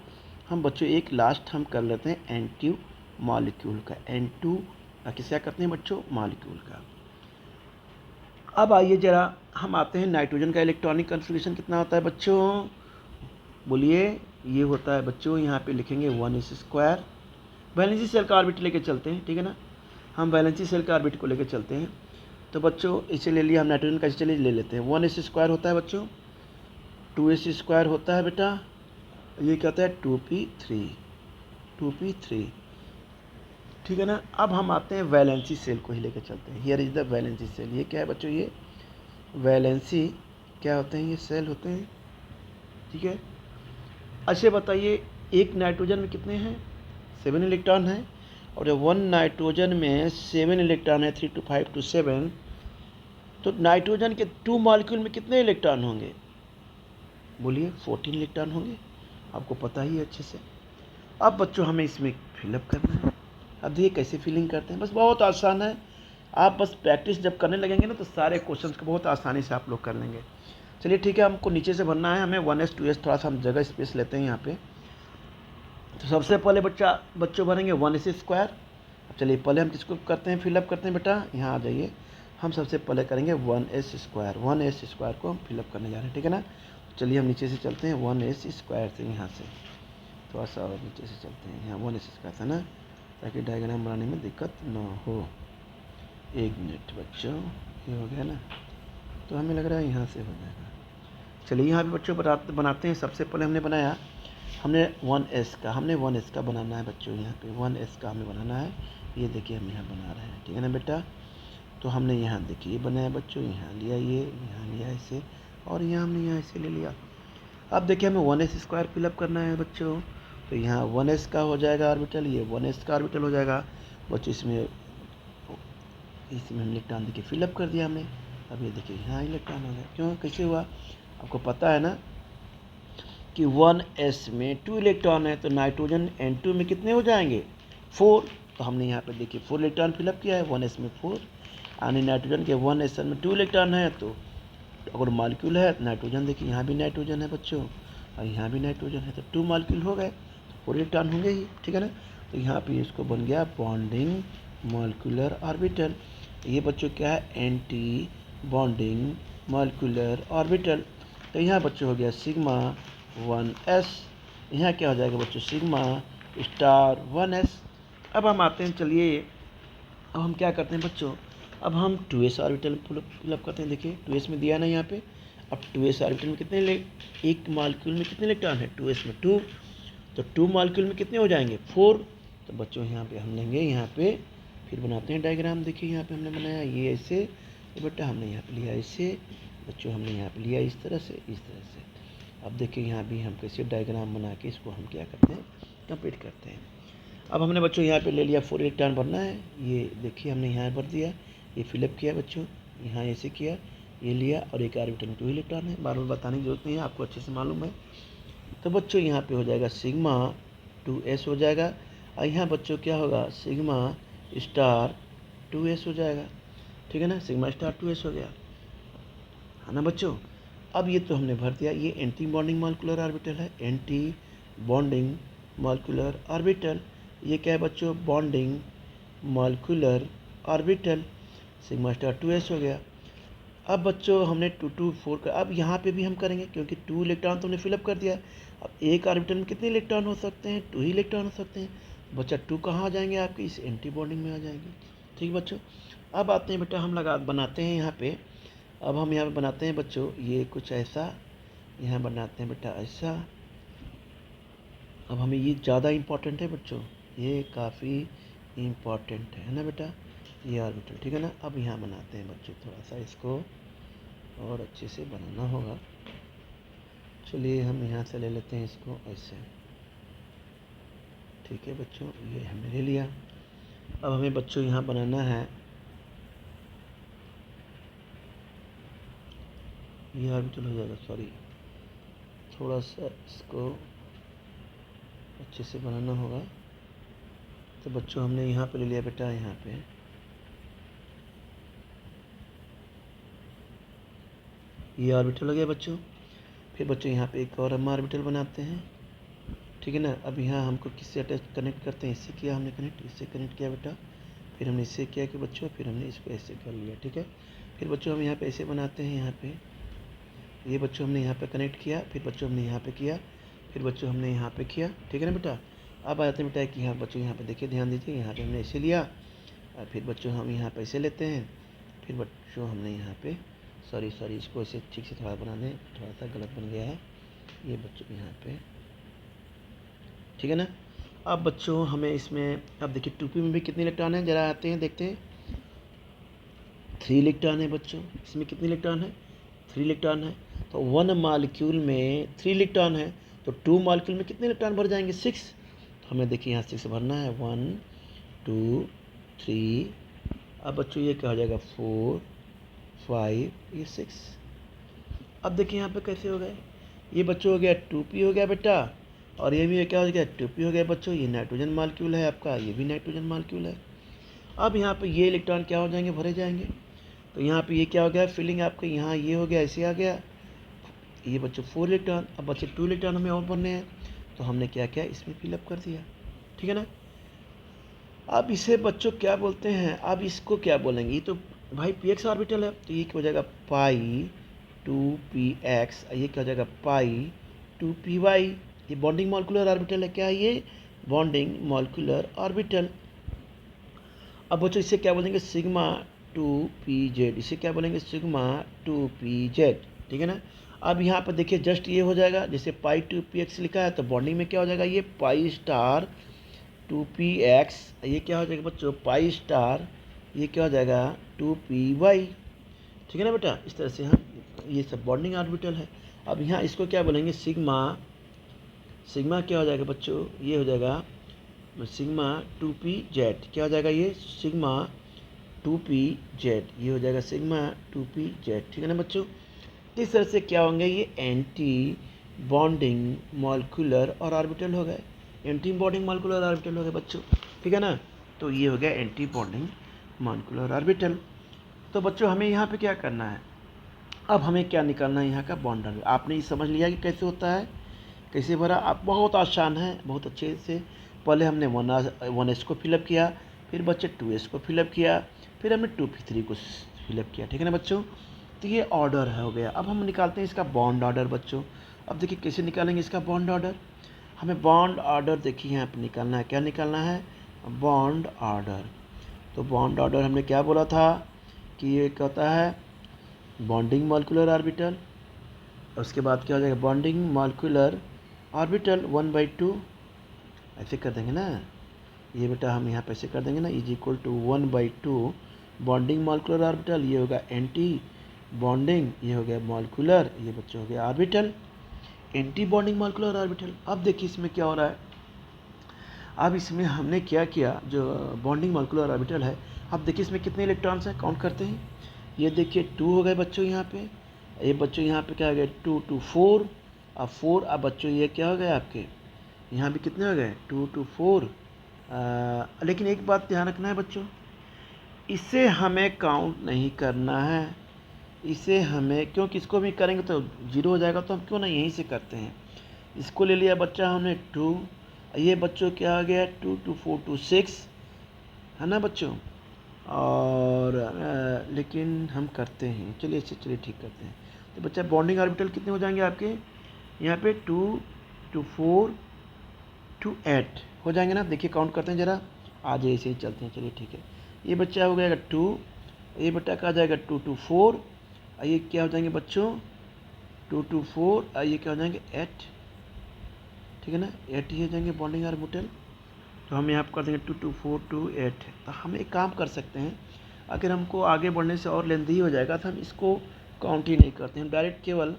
Speaker 1: हम बच्चों एक लास्ट हम कर लेते हैं N2 मॉलिक्यूल का, N2 किसका करते हैं बच्चों, मॉलिक्यूल का। अब आइए जरा हम आते हैं नाइट्रोजन का इलेक्ट्रॉनिक कॉन्फ़िगरेशन कितना होता है बच्चों, बोलिए। ये होता है बच्चों, यहाँ पे लिखेंगे 1s², वैलेंसी सेल का ऑर्बिट लेके चलते हैं, ठीक है ना, हम वैलेंसी सेल का ऑर्बिट को लेके चलते हैं। तो बच्चों इसे ले लिया हम नाइट्रोजन का, चलिए ले लेते हैं। 1s² होता है बच्चों, 2s² होता है बेटा, ये कहता है 2p3, ठीक है ना। अब हम आते हैं वैलेंसी सेल को ही लेकर चलते हैं। Here is the valency shell, ये क्या है बच्चों, ये वैलेंसी क्या होते हैं, ये सेल होते हैं, ठीक है। अच्छा बताइए, एक नाइट्रोजन में कितने हैं, 7 इलेक्ट्रॉन हैं, और 1 नाइट्रोजन में 7 इलेक्ट्रॉन है, 3 to 5 to 7, तो नाइट्रोजन के 2 मॉलिक्यूल में कितने इलेक्ट्रॉन होंगे, बोलिए 14 इलेक्ट्रॉन होंगे, आपको पता ही है अच्छे से। अब बच्चों हमें इसमें फिलअप करना है। अब देखिए कैसे फिलिंग करते हैं, बस बहुत आसान है, आप बस प्रैक्टिस जब करने लगेंगे ना तो सारे क्वेश्चंस को बहुत आसानी से आप लोग कर लेंगे। चलिए ठीक है, हमको नीचे से भरना है, हमें 1s 2s थोड़ा सा हम जगह स्पेस लेते हैं यहाँ पे। तो सबसे पहले बच्चों भरेंगे 1s²। अब चलिए पहले हम किसको करते हैं, फिलअप करते हैं बेटा, यहाँ आ जाइए। हम सबसे पहले करेंगे 1s² को हम फिलअप करने जा रहे हैं, ठीक है ना। चलिए हम नीचे से चलते हैं 1s² से, यहाँ से। थोड़ा सा और नीचे से चलते हैं, यहाँ 1s का था ना, ताकि डायग्राम बनाने में दिक्कत ना हो। 1 मिनट बच्चों, ये हो गया ना, तो हमें लग रहा है यहाँ से हो जाएगा। चलिए यहाँ पे बच्चों बनाते हैं। सबसे पहले हमने बनाया, हमने 1s का बनाना है बच्चों। यहाँ पे 1s का हमें बनाना है। ये देखिए हम यहाँ बना रहे हैं, ठीक है ना बेटा। तो हमने यहाँ देखिए ये बनाया बच्चों, यहाँ लिया, ये यहाँ लिया इसे, और यहाँ हमने यहाँ इसे ले लिया। अब देखिए हमें 1s स्क्वायर फिलअप करना है बच्चों। तो यहाँ 1s का हो जाएगा ऑर्बिटल, ये 1s का ऑर्बिटल हो जाएगा बच्चों। इसमें हम इलेक्ट्रॉन देखिए फिलअप कर दिया हमने। अब ये देखिए यहाँ इलेक्ट्रॉन हो गया। क्यों, कैसे हुआ, आपको पता है ना कि 1s में 2 इलेक्ट्रॉन है, तो नाइट्रोजन N2 में कितने हो जाएंगे, 4। तो हमने यहाँ पे देखिए 4 इलेक्ट्रॉन फिलअप किया है, 1s में 4, यानी नाइट्रोजन के 1s में 2 इलेक्ट्रॉन है। तो अगर मॉलिक्यूल है नाइट्रोजन, देखिए यहाँ भी नाइट्रोजन है बच्चों, और यहाँ भी नाइट्रोजन है, तो 2 मॉलिक्यूल हो गए, 4 इलेक्ट्रॉन होंगे ही, ठीक है ना। तो यहाँ पे इसको बन गया बॉन्डिंग मॉलिक्यूलर ऑर्बिटल। ये बच्चों क्या है, एंटी बॉन्डिंग मॉलिक्यूलर ऑर्बिटल। तो यहाँ बच्चों हो गया सिग्मा 1s, यहाँ क्या हो जाएगा बच्चों, सिग्मा स्टार 1s। अब हम आते हैं, चलिए अब हम क्या करते हैं बच्चों, अब हम 2s ऑर्बिटल फिलअप करते हैं। देखिए 2s में दिया ना यहाँ पे। अब 2s ऑर्बिटल में कितने एक मॉलिक्यूल में कितने इलेक्ट्रॉन है, 2s में 2, तो 2 मॉलिक्यूल में कितने हो जाएंगे, 4। तो बच्चों यहाँ पे हम लेंगे, यहाँ पे फिर बनाते हैं डायग्राम। देखिए यहाँ पे हमने बनाया ये ऐसे, तो बेटा हमने यहाँ पे लिया ऐसे, बच्चों हमने यहाँ पे लिया इस तरह से, इस तरह से। अब देखिए यहाँ भी हम कैसे डायग्राम बना के इसको हम क्या करते हैं, कंप्लीट करते हैं। अब हमने बच्चों यहाँ पे ले लिया 4 इलेक्ट्रॉन भरना है। ये देखिए हमने यहाँ भर दिया, ये फिलअप किया बच्चों, यहाँ ऐसे किया, ये लिया, और एक ऑर्बिटल में 2 इलेक्ट्रॉन है। बार बार बताने की जरूरत नहीं है, आपको अच्छे से मालूम है। तो बच्चों यहाँ पे हो जाएगा सिग्मा 2s हो जाएगा, और यहाँ बच्चों क्या होगा, सिग्मा स्टार 2s हो जाएगा, ठीक है ना। सिग्मा स्टार 2s हो गया, है ना बच्चों। अब ये तो हमने भर दिया। ये एंटी बॉन्डिंग मॉलिक्यूलर ऑर्बिटल है, एंटी बॉन्डिंग मॉलिक्यूलर ऑर्बिटल। ये क्या है बच्चों, bonding molecular orbital, sigma star 2s हो गया। अब बच्चों हमने 2 2 4 का, अब यहाँ पे भी हम करेंगे, क्योंकि 2 इलेक्ट्रॉन तो हमने फिलअप कर दिया। अब एक ऑर्बिटल में कितने इलेक्ट्रॉन हो सकते हैं, 2 ही इलेक्ट्रॉन हो सकते हैं। बच्चा 2 कहाँ आ जाएंगे, आपके इस एंटी बॉन्डिंग में आ जाएंगे, ठीक है बच्चों। अब आते हैं बेटा, हम बनाते हैं यहाँ पे। अब हम यहाँ पे बनाते हैं बच्चों, ये कुछ ऐसा, यहाँ बनाते हैं बेटा ऐसा। अब हमें ये ज़्यादा इम्पोर्टेंट है बच्चों, ये काफ़ी इम्पोर्टेंट है ना बेटा, ये ऑर्बिटल, ठीक है ना। अब यहाँ बनाते हैं बच्चों, थोड़ा सा इसको और अच्छे से बनाना होगा। चलिए हम यहाँ से ले लेते हैं इसको ऐसे, ठीक है बच्चों, ये हमने ले लिया। अब हमें बच्चों यहाँ बनाना है, ये ऑर्बिटल हो जाएगा, सॉरी, थोड़ा सा इसको अच्छे से बनाना होगा। तो बच्चों हमने यहाँ पे ले लिया बेटा, यहाँ पे ये ऑर्बिटल हो गया बच्चों। फिर बच्चों यहाँ पे एक और हम ऑर्बिटल बनाते हैं, ठीक है ना। अब यहाँ हमको किससे अटैच कनेक्ट करते हैं, इससे किया हमने कनेक्ट, इससे कनेक्ट किया बेटा, फिर हमने इससे किया कि बच्चों, फिर हमने इसको ऐसे कर लिया, ठीक है। फिर बच्चों हम यहाँ पे ऐसे बनाते हैं, यहाँ पे ये बच्चों हमने यहाँ पे कनेक्ट किया, फिर बच्चों हमने यहाँ पे किया, फिर बच्चों हमने यहाँ पे किया, ठीक है ना बेटा। अब आते हैं बेटा कि यहाँ बच्चों यहाँ पे देखिए, ध्यान दीजिए, यहाँ पे हमने ऐसे लिया, और फिर बच्चों हम यहाँ पे ऐसे लेते हैं, फिर बच्चों हमने यहाँ पे, सॉरी इसको ऐसे ठीक से थोड़ा बना दें, थोड़ा सा गलत बन गया है ये बच्चों यहाँ पे, ठीक है ना। अब बच्चों हमें इसमें, अब देखिए 2p में भी कितने इलेक्ट्रॉन हैं, जरा आते हैं देखते हैं। 3 इलेक्ट्रॉन है बच्चों, इसमें कितने इलेक्ट्रॉन है, 3 इलेक्ट्रॉन है। तो 1 मॉलिक्यूल में 3 इलेक्ट्रॉन है, तो 2 मॉलिक्यूल में कितने इलेक्ट्रॉन भर जाएंगे, 6। तो हमें देखिए यहाँ 6 भरना है, 1 2 3। अब बच्चों ये क्या हो जाएगा, 4 5, ये 6। अब देखिए यहाँ पे कैसे हो गए, ये बच्चों हो गया 2p हो गया बेटा, और ये भी क्या हो गया, 2p हो गया बच्चों। ये नाइट्रोजन मॉलिक्यूल है आपका, ये भी नाइट्रोजन मॉलिक्यूल है। अब यहाँ पे ये इलेक्ट्रॉन क्या हो जाएंगे, भरे जाएंगे। तो यहाँ पे ये क्या हो गया, फिलिंग आपके यहाँ ये हो गया, ऐसे आ गया ये बच्चों 4 इलेक्ट्रॉन। अब बच्चे 2 इलेक्ट्रॉन हमें और भरने हैं, तो हमने क्या किया, इसमें फिलअप कर दिया, ठीक है ना। अब इसे बच्चों क्या बोलते हैं, अब इसको क्या बोलेंगे, ये तो भाई px ऑर्बिटल है, तो ये क्या हो जाएगा, पाई 2px, ये क्या हो जाएगा, पाई 2py, ये बॉन्डिंग मॉलिक्यूलर ऑर्बिटल है। क्या है ये? Bonding molecular orbital. अब बच्चों इसे क्या बोलेंगे? Sigma 2pz। इसे क्या बोलेंगे? Sigma 2pz। ठीक है ना। अब यहाँ पर देखिए जस्ट ये हो जाएगा, जैसे पाई 2px लिखा है तो बॉन्डिंग में क्या हो जाएगा? ये पाई स्टार 2px। ये क्या हो जाएगा बच्चों? पाई स्टार, ये क्या हो जाएगा? 2py। ठीक है ना बेटा। इस तरह से हम, ये सब बॉन्डिंग ऑर्बिटल है। अब यहाँ इसको क्या बोलेंगे? सिग्मा। सिग्मा क्या हो जाएगा बच्चों? ये हो जाएगा सिग्मा 2pz। क्या हो जाएगा ये? Sigma 2pz। ये हो जाएगा सिग्मा 2pz। ठीक है ना बच्चों। इस तरह से क्या होंगे? ये एंटी बॉन्डिंग मॉलिक्यूलर और ऑर्बिटल हो गए। एंटी बॉन्डिंग मॉलिक्यूलर ऑर्बिटल हो गए बच्चों। ठीक है ना। तो ये हो गया एंटी बॉन्डिंग मॉलिक्यूलर ऑर्बिटल। तो बच्चों हमें यहाँ पे क्या करना है? अब हमें क्या निकालना है? यहाँ का बॉन्ड ऑर्बिटल। आपने ये समझ लिया कि कैसे होता है, कैसे भरा। आप बहुत आसान है, बहुत अच्छे से। पहले हमने 1s को फिलअप किया, फिर बच्चे 2s को फिलअप किया, फिर हमने 2p3 को फिलअप किया। ठीक है ना बच्चों। तो ये ऑर्डर हो गया। अब हम निकालते हैं इसका बॉन्ड ऑर्डर बच्चों। अब देखिए कैसे निकालेंगे इसका बॉन्ड ऑर्डर। हमें बॉन्ड ऑर्डर देखिए यहाँ पर निकालना है। क्या निकालना है? Bond order. तो बॉन्ड ऑर्डर हमने क्या बोला था कि ये क्या होता है? Bonding molecular orbital. उसके बाद क्या हो जाएगा? Bonding molecular orbital 1/2। ऐसे कर देंगे ना। ये बेटा हम यहाँ पे ऐसे कर देंगे ना, is equal to 1/2 bonding molecular orbital. ये होगा एंटी बॉन्डिंग, ये हो गया मॉलिक्यूलर, ये बच्चे हो गया orbital. Anti bonding molecular orbital. अब देखिए इसमें क्या हो रहा है। अब इसमें हमने क्या किया, जो बॉन्डिंग मॉलिक्यूलर ऑर्बिटल है, अब देखिए इसमें कितने इलेक्ट्रॉन्स हैं, काउंट करते हैं। ये देखिए 2 हो गए बच्चों यहाँ पे। ये बच्चों यहाँ पे क्या हो गया? 2 2 4। अब 4। अब बच्चों ये क्या हो गए आपके? यहाँ भी कितने हो गए? 2 2 4। लेकिन एक बात ध्यान रखना है बच्चों, इसे हमें काउंट नहीं करना है। इसे हमें, क्योंकि इसको भी करेंगे तो 0 हो जाएगा, तो हम क्यों ना यहीं से करते हैं। इसको ले लिया बच्चा हमने 2। ये बच्चों क्या आ गया? 2 2 4 2 6 है ना बच्चों। और लेकिन हम करते हैं, चलिए इसे चलिए ठीक करते हैं। तो बच्चा बॉन्डिंग ऑर्बिटल कितने हो जाएंगे आपके? यहाँ पे 2 2 4 2 8 हो जाएंगे ना। देखिए काउंट करते हैं ज़रा, आज ऐसे ही चलते हैं। चलिए ठीक है। ये बच्चा हो गया 2। ये बच्चा का आ जाएगा 2 2 4। ये क्या हो जाएंगे बच्चों? 2 2 4। ये क्या हो जाएंगे? 8। ठीक है ना, 8 ही हो जाएंगे बॉन्डिंग ऑर्बिटल। तो हम यहाँ पर कर देंगे 2 2 4 2 8। तो हम एक काम कर सकते हैं, अगर हमको आगे बढ़ने से और लेंदी हो जाएगा तो हम इसको काउंट ही नहीं करते हैं, डायरेक्ट केवल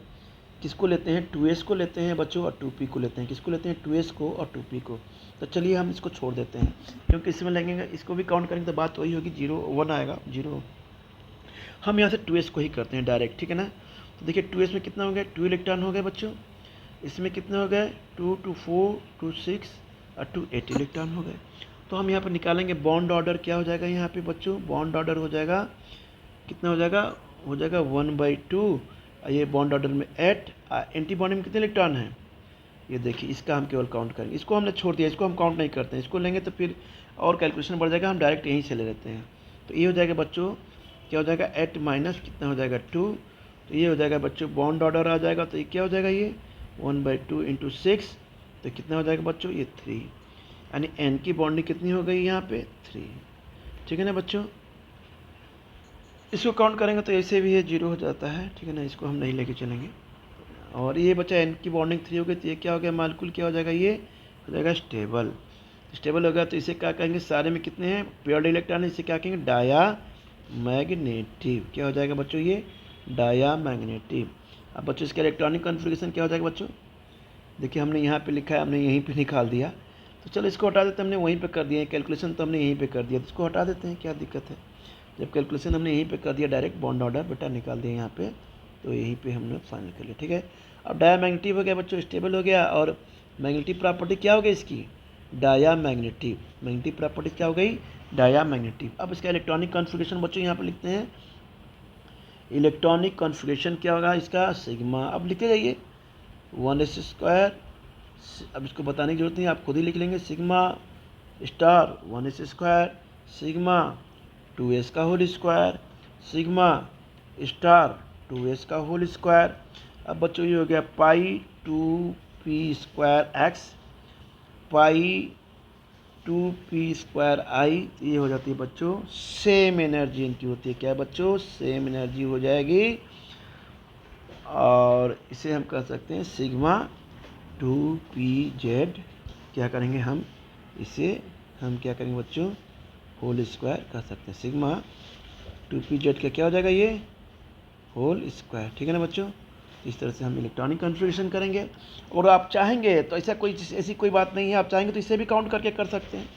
Speaker 1: किसको लेते हैं? 2s को लेते हैं बच्चों और 2p को लेते हैं। किसको लेते हैं? 2s को और 2p को। तो चलिए हम इसको छोड़ देते हैं, क्योंकि इसमें लगेंगे, इसको भी काउंट करेंगे तो बात वही होगी, 0 1 आएगा 0। हम यहाँ से 2s को ही करते हैं डायरेक्ट। ठीक है ना। तो देखिए 2s में कितना हो गया? 2 इलेक्ट्रॉन हो गए बच्चों। इसमें कितने हो गए? 2 2 4 2 6 और 2 8 इलेक्ट्रॉन हो गए। तो हम यहाँ पर निकालेंगे बॉन्ड ऑर्डर। क्या हो जाएगा यहाँ पे बच्चों? बॉन्ड ऑर्डर हो जाएगा, कितना हो जाएगा? हो जाएगा 1/2। ये बॉन्ड ऑर्डर में 8। एंटी बॉन्ड में कितने इलेक्ट्रॉन हैं? ये देखिए, इसका हम केवल काउंट करेंगे, इसको हमने छोड़ दिया, इसको हम काउंट नहीं करते हैं। इसको लेंगे तो फिर और कैलकुलेशन बढ़ जाएगा, हम डायरेक्ट यहीं से ले लेते हैं। तो ये हो जाएगा बच्चों, क्या हो जाएगा? 8 माइनस कितना हो जाएगा? 2। तो ये हो जाएगा बच्चों बॉन्ड ऑर्डर आ जाएगा। तो ये क्या हो जाएगा? ये 1/2 इंटू 6। तो कितना हो जाएगा बच्चों? ये 3। यानी एन की बॉन्डिंग कितनी हो गई यहाँ पे? 3। ठीक है ना बच्चों। इसको काउंट करेंगे तो ऐसे भी ये 0 हो जाता है। ठीक है ना, इसको हम नहीं लेके चलेंगे। और ये बचा एन की बॉन्डिंग 3 हो गई, तो ये क्या हो गया? मालिक्यूल क्या हो जाएगा? ये हो जाएगा स्टेबल। स्टेबल हो गया तो इसे क्या कहेंगे? सारे में कितने हैं? पेयर्ड इलेक्ट्रॉन है, इसे क्या कहेंगे? Diamagnetic. क्या हो जाएगा बच्चों? ये डाया मैग्नेटिव। अब बच्चों इसका इलेक्ट्रॉनिक कॉन्फ़िगरेशन क्या हो जाएगा बच्चों? देखिए हमने यहाँ पे लिखा है, हमने यहीं पे निकाल दिया। तो चलो इसको हटा देते हैं, हमने वहीं पे कर दिया है कैलकुलेशन, तो हमने यहीं पे कर दिया, तो इसको हटा देते हैं, क्या दिक्कत है। जब कैलकुलेशन हमने यहीं पे कर दिया, डायरेक्ट बॉन्ड ऑर्डर बेटा निकाल दिया यहाँ पे, तो यहीं पे हमने फाइनल कर लिया। ठीक है। अब डाया मैग्नेटिव हो गया बच्चों, स्टेबल हो गया। और मैग्नेटिक प्रॉपर्टी क्या हो गई इसकी? डाया मैग्नेटिव। मैग्नेटिक प्रॉपर्टी क्या हो गई? Diamagnetic. अब इसका इलेक्ट्रॉनिक कॉन्फ़िगरेशन बच्चों यहाँ पर लिखते हैं। इलेक्ट्रॉनिक कॉन्फ़िगरेशन क्या होगा इसका? सिग्मा। अब लिखे जाइए 1s²। अब इसको बताने की जरूरत नहीं, आप खुद ही लिख लेंगे। Sigma star 1s² sigma 2s का whole square sigma star 2s का होल स्क्वायर। अब बच्चों ये हो गया पाई 2 2p² x pi 2p² i, ये हो जाती है बच्चों सेम एनर्जी इनकी होती है। क्या बच्चों? सेम एनर्जी हो जाएगी। और इसे हम कह सकते हैं सिग्मा 2pz। क्या करेंगे हम? इसे हम क्या करेंगे बच्चों? होल स्क्वायर कह सकते हैं। सिग्मा 2pz का क्या हो जाएगा? ये होल स्क्वायर। ठीक है ना बच्चों? इस तरह से हम इलेक्ट्रॉनिक कन्फिग्रेशन करेंगे। और आप चाहेंगे तो ऐसी कोई बात नहीं है, आप चाहेंगे तो इसे भी काउंट करके कर सकते हैं,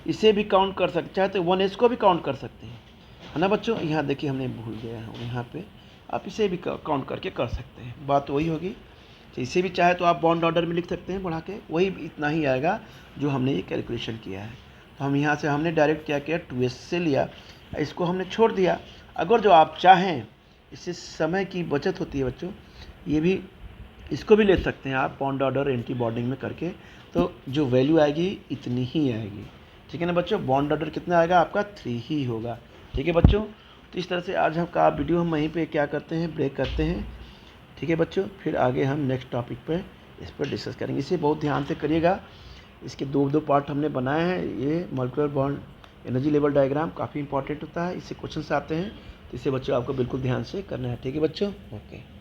Speaker 1: इसे भी काउंट कर सकते, चाहे तो 1s को भी काउंट कर सकते हैं, है ना बच्चों? यहाँ देखिए हमने भूल गया हूँ, यहाँ पे आप इसे भी काउंट करके कर सकते हैं। बात वही होगी। तो इसे भी चाहे तो आप बॉन्ड ऑर्डर में लिख सकते हैं बढ़ा के, वही इतना ही आएगा जो हमने ये कैलकुलेशन किया है। तो हम यहाँ से हमने डायरेक्ट क्या किया? 2s से लिया, इसको हमने छोड़ दिया। अगर जो आप चाहें, इससे समय की बचत होती है बच्चों, ये भी इसको भी ले सकते हैं आप बॉन्ड ऑर्डर एंटी बॉन्डिंग में करके, तो जो वैल्यू आएगी इतनी ही आएगी। ठीक है ना बच्चों? बॉन्ड ऑर्डर कितना आएगा आपका? 3 ही होगा। ठीक है बच्चों? तो इस तरह से आज का वीडियो हम वहीं पे क्या करते हैं? ब्रेक करते हैं। ठीक है बच्चों? फिर आगे हम नेक्स्ट टॉपिक पे इस पर डिस्कस करेंगे। इसे बहुत ध्यान से करिएगा। इसके दो पार्ट हमने बनाए हैं। ये molecular bond energy level diagram काफ़ी इंपॉर्टेंट होता है, इससे क्वेश्चन आते हैं, तो इसे बच्चों आपको बिल्कुल ध्यान से करना है। ठीक है बच्चों? ओके।